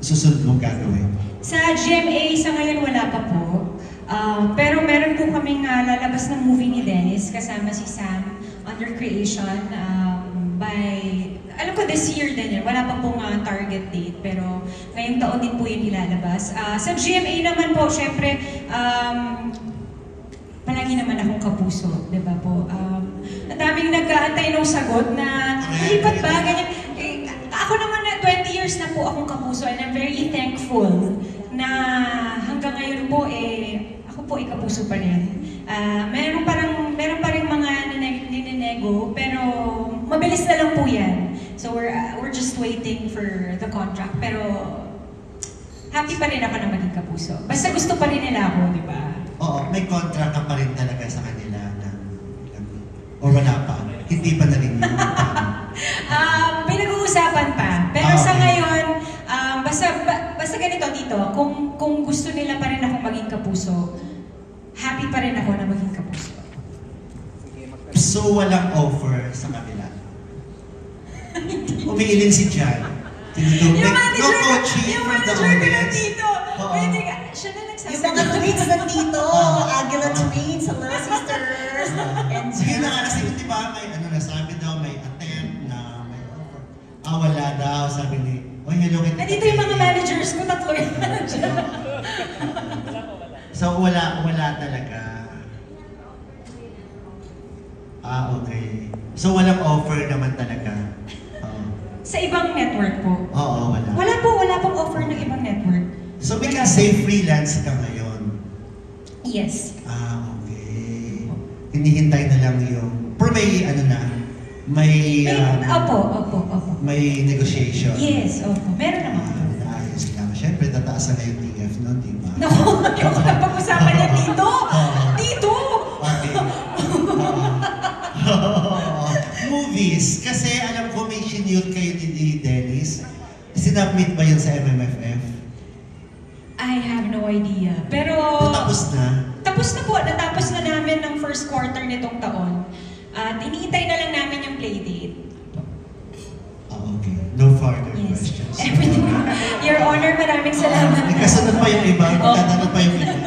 susunod mong gagawin? Sa GMA, sa ngayon wala pa po. Pero meron po kaming lalabas ng movie ni Dennis kasama si Sam under creation alam ko this year din yun. Wala pa pong target date pero ngayong taon din po yun ilalabas. Sa GMA naman po, syempre, palagi naman akong kapuso, di ba po? Ang daming nag-aantay ng sagot na, lipat ba? Ganyan. Ako naman na 20 years na po akong kapuso and I'm very thankful na hanggang ngayon po ako po kapuso pa rin. Meron pa rin mga ninenego pero mabilis na lang po yan. So we're just waiting for the contract pero happy pa rin ako na maging kapuso. Basta gusto pa rin nila ako, di ba? Oo, may contract ka pa rin talaga sa kanila o wala pa? Hindi pa narinig mo? Pinag-uusapan pa. Pero sa ngayon, basta ganito dito, kung gusto nila pa rin akong maging kapuso, happy pa rin ako na maging kapuso. So walang offer sa kanila? Umiilin si Jan. Yung manager, no coaching yung from the manager ko audience. nandito. Pwede ka, siya na nagsasabi. Yung mga twins nandito, Aguila twins, hello sisters. Sige na nga, kasi di ba may nasabi daw, may attempt na may offer. Wala daw, sabi ni, oy, hello kita. Nandito yung mga managers ko, tatlo yung manager. So wala talaga. Okay. So walang offer naman talaga. Sa ibang network po? Oo, wala. Wala pong offer ng ibang network. So we can say freelance ka ngayon? Yes. Okay. Hinihintay na lang yung... Pero may may... Opo. May negotiation. Yes, opo. Meron naman. Ayos lang. Siyempre, tataasan na yung TF nun, di ba? Naku, hindi ko napag-usapan yan dito! Dito! Okay. Movies. Kasi alam ko may sinute kayo ni Dennis. Sinubmit ba yun sa MMFF? I have no idea. Pero... Tapos na? Tapos na po. Natapos na namin ng first quarter nitong taon. At iniintay na lang namin yung playdate. Okay. No further questions. Everything. Your Honor, maraming salamat. Kasunod pa yung iba. Tatanong pa yung iba.